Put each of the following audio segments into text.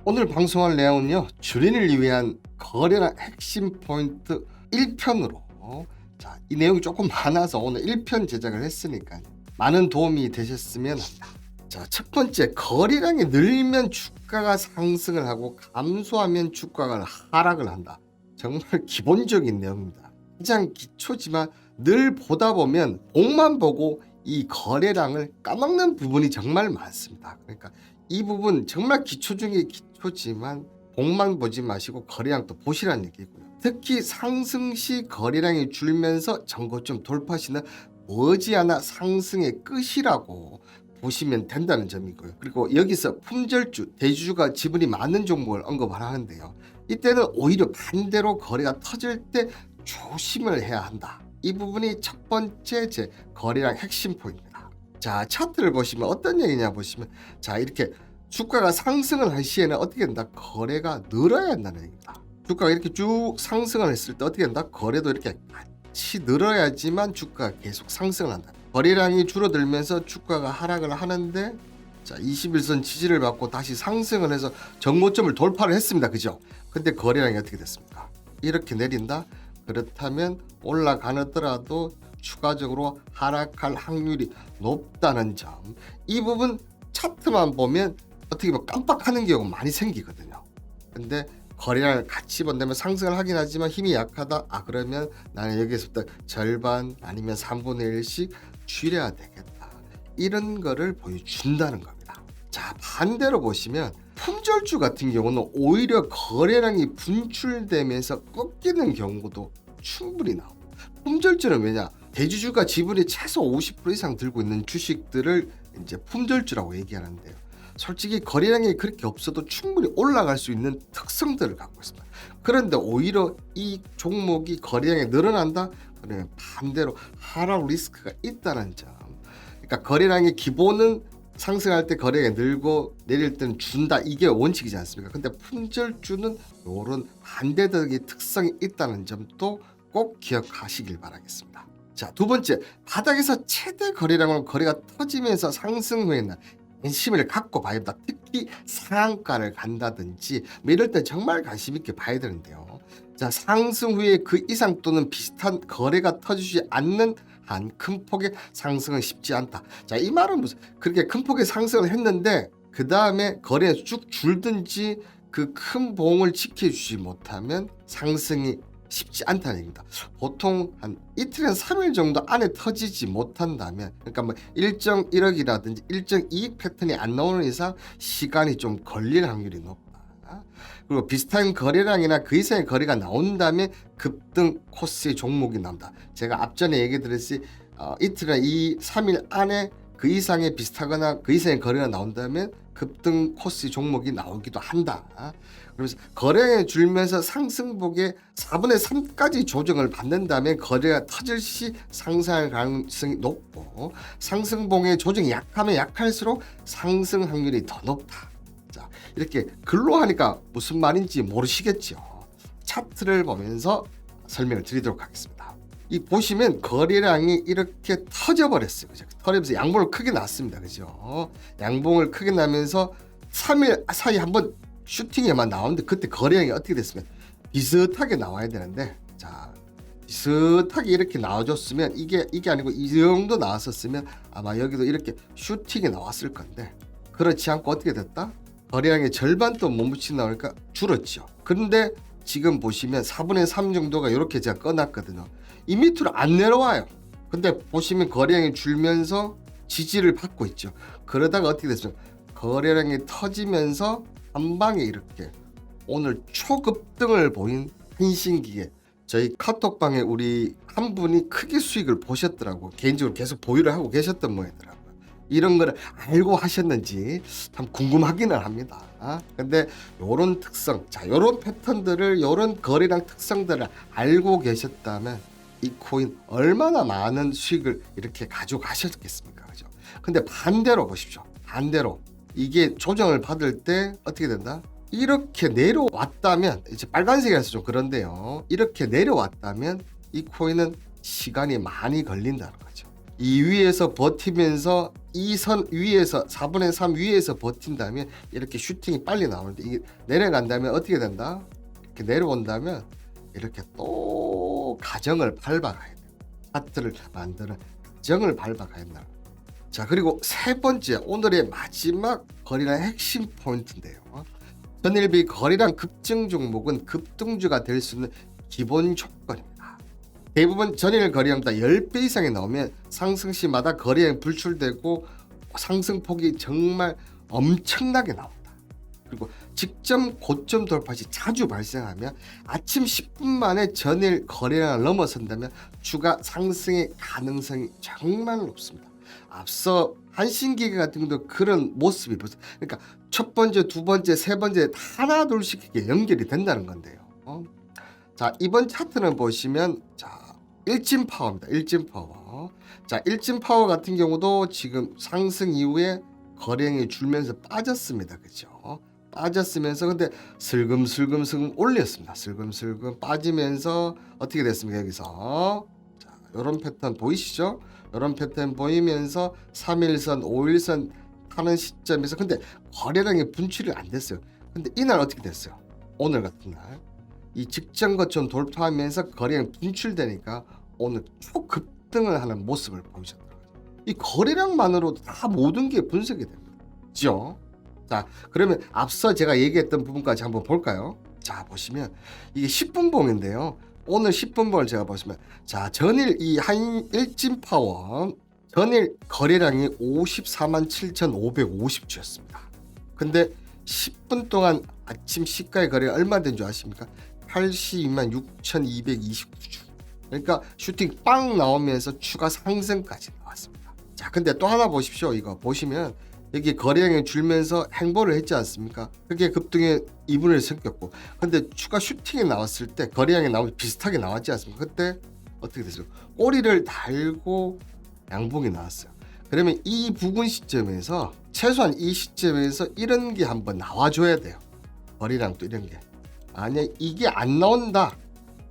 오늘 방송할 내용은요, 주린을 위한 거래량 핵심 포인트 1편으로 이 내용이 조금 많아서 오늘 1편 제작을 했으니까 많은 도움이 되셨으면 합니다. 첫 번째, 거래량이 늘면 주가가 상승을 하고 감소하면 주가가 하락을 한다. 정말 기본적인 내용입니다. 가장 기초지만 늘 보다 보면 봉만 보고 이 거래량을 까먹는 부분이 정말 많습니다. 그러니까 이 부분 정말 기초 중에 기초지만 봉만 보지 마시고 거래량도 보시라는 얘기고요. 특히 상승 시 거래량이 줄면서 전고점 돌파 시는 머지않아 상승의 끝이라고 보시면 된다는 점이고요. 그리고 여기서 품절주, 대주주가 지분이 많은 종목을 언급을 하는데요. 이때는 오히려 반대로 거래가 터질 때 조심을 해야 한다. 이 부분이 첫 번째 제 거래량 핵심 포인트입니다. 차트를 보시면 어떤 얘기냐 보시면 이렇게 주가가 상승을 할 시에는 어떻게 된다? 거래가 늘어야 한다는 얘기입니다. 주가가 이렇게 쭉 상승을 했을 때 어떻게 된다? 거래도 이렇게 같이 늘어야지만 주가가 계속 상승을 한다. 거래량이 줄어들면서 주가가 하락을 하는데 21선 지지를 받고 다시 상승을 해서 정고점을 돌파를 했습니다. 그죠? 근데 거래량이 어떻게 됐습니까? 이렇게 내린다? 그렇다면 올라가더라도 추가적으로 하락할 확률이 높다는 점. 이 부분 차트만 보면 어떻게 보면 깜빡하는 경우가 많이 생기거든요. 근데 거래량을 같이 본다면 상승을 하긴 하지만 힘이 약하다. 그러면 나는 여기서부터 절반 아니면 3분의 1씩 줄여야 되겠다. 이런 거를 보여준다는 겁니다. 반대로 보시면 품절주 같은 경우는 오히려 거래량이 분출되면서 꺾이는 경우도 충분히 나옵니다. 품절주는 왜냐? 대주주가 지분이 최소 50% 이상 들고 있는 주식들을 이제 품절주라고 얘기하는데요. 솔직히 거래량이 그렇게 없어도 충분히 올라갈 수 있는 특성들을 갖고 있습니다. 그런데 오히려 이 종목이 거래량이 늘어난다? 그러면 반대로 하락 리스크가 있다는 점. 그러니까 거래량의 기본은 상승할 때 거래량이 늘고 내릴 때는 준다. 이게 원칙이지 않습니까? 근데 품절주는 이런 반대적인 특성이 있다는 점도 꼭 기억하시길 바라겠습니다. 두 번째, 바닥에서 최대 거래량으로 거래가 터지면서 상승 후에는 관심을 갖고 봐야 된다. 특히 상한가를 간다든지 이럴 때 정말 관심 있게 봐야 되는데요. 상승 후에 그 이상 또는 비슷한 거래가 터지지 않는 한 큰 폭의 상승은 쉽지 않다. 이 말은 무슨 그렇게 큰 폭의 상승을 했는데 그 다음에 거래가 쭉 줄든지 그 큰 봉을 지켜주지 못하면 상승이 쉽지 않다는 얘기입니다. 보통 한 이틀에서 3일 정도 안에 터지지 못한다면, 그러니까 일정 1억이라든지 일정 이익 패턴이 안 나오는 이상 시간이 좀 걸릴 확률이 높다. 그리고 비슷한 거래량이나 그 이상의 거래가 나온다면 급등 코스의 종목이 나온다. 제가 앞전에 얘기 드렸듯이 이틀이나 3일 안에 그 이상의 비슷하거나 그 이상의 거래가 나온다면 급등 코스 종목이 나오기도 한다. 그래서 거래량이 줄면서 상승폭의 4분의 3까지 조정을 받는다면 거래가 터질 시 상승할 가능성이 높고, 상승폭의 조정이 약하면 약할수록 상승 확률이 더 높다. 이렇게 글로 하니까 무슨 말인지 모르시겠죠. 차트를 보면서 설명을 드리도록 하겠습니다. 이 보시면 거래량이 이렇게 터져버렸어요. 그죠? 터지면서 양봉을 크게 났습니다. 그죠? 양봉을 크게 나면서 3일 사이 한번 슈팅에만 나오는데 그때 거래량이 어떻게 됐으면 비슷하게 나와야 되는데, 비슷하게 이렇게 나와줬으면 이게 아니고 이 정도 나왔었으면 아마 여기도 이렇게 슈팅이 나왔을 건데, 그렇지 않고 어떻게 됐다? 거래량의 절반도 못 붙이나 오니까 줄었죠. 그런데 지금 보시면 4분의 3 정도가 이렇게 제가 꺼놨거든요. 이 밑으로 안 내려와요. 근데 보시면 거래량이 줄면서 지지를 받고 있죠. 그러다가 어떻게 됐어요? 거래량이 터지면서 한 방에 이렇게 오늘 초급등을 보인 한신기계, 저희 카톡방에 우리 한 분이 크게 수익을 보셨더라고. 개인적으로 계속 보유를 하고 계셨던 모양이더라고요. 이런 거를 알고 하셨는지 참 궁금하기는 합니다. 근데 요런 특성, 요런 패턴들을, 요런 거래량 특성들을 알고 계셨다면 이 코인 얼마나 많은 수익을 이렇게 가져가셨겠습니까? 그죠? 근데 반대로 보십시오. 반대로 이게 조정을 받을 때 어떻게 된다? 이렇게 내려왔다면, 이제 빨간색이라서 좀 그런데요. 이렇게 내려왔다면 이 코인은 시간이 많이 걸린다는 거죠. 이 위에서 버티면서 이 선 위에서 4분의 3 위에서 버틴다면 이렇게 슈팅이 빨리 나오는데 이게 내려간다면 어떻게 된다? 이렇게 내려온다면 이렇게 또 가정을 밟아가야 돼요. 차트를 만드는 가정을 밟아가야 된다. 자, 그리고 세 번째 오늘의 마지막 거래량 핵심 포인트인데요. 전일비 거래량 급증 종목은 급등주가 될 수 있는 기본 조건입니다. 대부분 전일 거래량보다 10배 이상이 나오면 상승 시마다 거래량이 불출되고 상승폭이 정말 엄청나게 나옵니다. 그리고 직전 고점 돌파 시 자주 발생하면 아침 10분 만에 전일 거래량을 넘어선다면 추가 상승의 가능성이 정말 높습니다. 앞서 한신기계 같은 경우도 그런 모습이 보세요. 그러니까 첫 번째, 두 번째, 세 번째 하나 둘씩 이게 연결이 된다는 건데요. 자, 이번 차트는 보시면 자, 일진 파워입니다. 일진 파워. 자, 일진 파워 같은 경우도 지금 상승 이후에 거래량이 줄면서 빠졌습니다. 그죠? 빠졌으면서 근데 슬금슬금 올렸습니다. 슬금슬금 빠지면서 어떻게 됐습니까? 여기서 자, 요런 패턴 보이시죠? 요런 패턴 보이면서 3일선, 5일선 하는 시점에서 근데 거래량이 분출이 안 됐어요. 근데 이날 어떻게 됐어요? 오늘 같은 날 이 직전 거점 돌파하면서 거래량이 분출되니까 오늘 초급등을 하는 모습을 보이셨더라고요. 이 거래량만으로도 다 모든 게 분석이 됩니다. 그죠? 자, 그러면 앞서 제가 얘기했던 부분까지 한번 볼까요? 자, 보시면 이게 10분 봉인데요. 오늘 10분 봉을 제가 보시면 자, 전일 이 한 일진 파워 전일 거래량이 54만 7,550주였습니다. 근데 10분 동안 아침 시가의 거래가 얼마 된 줄 아십니까? 82만 6,229주. 그러니까 슈팅 빵 나오면서 추가 상승까지 나왔습니다. 자, 근데 또 하나 보십시오. 이거 보시면 여기 거래량이 줄면서 행보를 했지 않습니까? 그게 급등의 이분을 생겼고, 근데 추가 슈팅이 나왔을 때 거래량이 나오면 비슷하게 나왔지 않습니까? 그때 어떻게 됐어요? 꼬리를 달고 양봉이 나왔어요. 그러면 이 부근 시점에서 최소한 이 시점에서 이런 게 한번 나와줘야 돼요. 거래량 또 이런 게. 만약 이게 안 나온다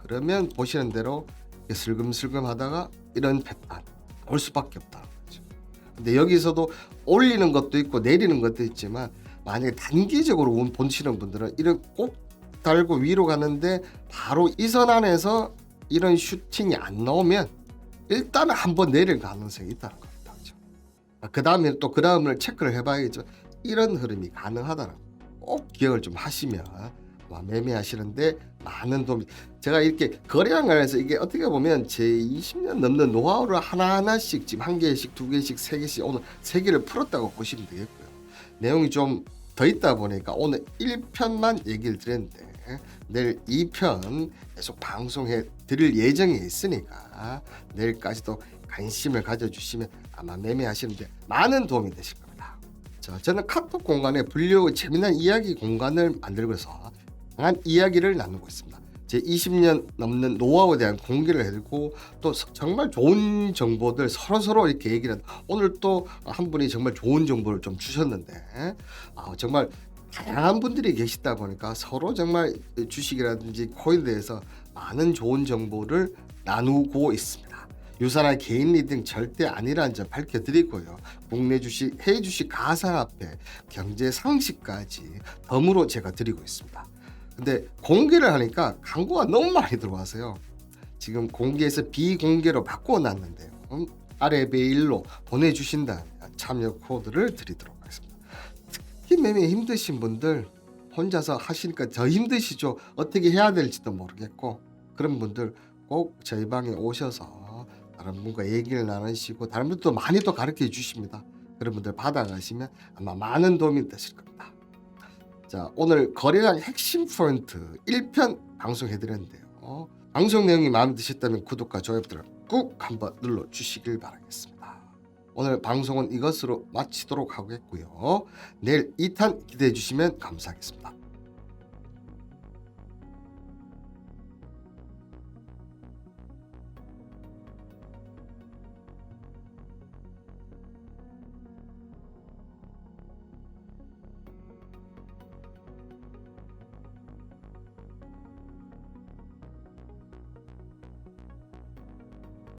그러면 보시는 대로 슬금슬금 하다가 이런 패턴 올 수밖에 없다. 근데 여기서도 올리는 것도 있고 내리는 것도 있지만 만약에 단기적으로 운 보시는 분들은 이런 꼭 달고 위로 가는데 바로 이 선 안에서 이런 슈팅이 안 나오면 일단은 한번 내릴 가능성이 있다는 겁니다. 그렇죠? 그 다음에 또 그 다음을 체크를 해봐야겠죠. 이런 흐름이 가능하다는 거. 꼭 기억을 좀 하시면 매매하시는데 많은 도움이. 제가 이렇게 거래량 관련해서 이게 어떻게 보면 제 20년 넘는 노하우를 하나하나씩 지금 한 개씩, 두 개씩, 세 개씩 오늘 세 개를 풀었다고 보시면 되겠고요. 내용이 좀 더 있다 보니까 오늘 1편만 얘기를 드렸는데 내일 2편 계속 방송해 드릴 예정이 있으니까 내일까지도 관심을 가져주시면 아마 매매하시는데 많은 도움이 되실 겁니다. 자, 저는 카톡 공간에 불려 재미난 이야기 공간을 만들고서 다양한 이야기를 나누고 있습니다. 제 20년 넘는 노하우에 대한 공개를 해드리고 또 정말 좋은 정보들 서로 이렇게 얘기를 오늘 또 한 분이 정말 좋은 정보를 좀 주셨는데 정말 다양한 분들이 계시다 보니까 서로 정말 주식이라든지 코인에 대해서 많은 좋은 정보를 나누고 있습니다. 유사나 개인 리딩 절대 아니라는 점 밝혀드리고요. 국내 주식, 해외 주식 가상화폐, 경제 상식까지 덤으로 제가 드리고 있습니다. 근데 공개를 하니까 광고가 너무 많이 들어와서요. 지금 공개에서 비공개로 바꿔놨는데요. 아래 메일로 보내주신다면 참여 코드를 드리도록 하겠습니다. 특히 매매 힘드신 분들 혼자서 하시니까 더 힘드시죠. 어떻게 해야 될지도 모르겠고 그런 분들 꼭 저희 방에 오셔서 다른 분과 얘기를 나누시고 다른 분도 많이 또 가르쳐 주십니다. 그런 분들 받아가시면 아마 많은 도움이 되실 겁니다. 자, 오늘 거래량 핵심 포인트 1편 방송해드렸는데요. 방송 내용이 마음에 드셨다면 구독과 좋아요 버튼을 꾹 한번 눌러주시길 바라겠습니다. 오늘 방송은 이것으로 마치도록 하겠고요. 내일 2탄 기대해 주시면 감사하겠습니다.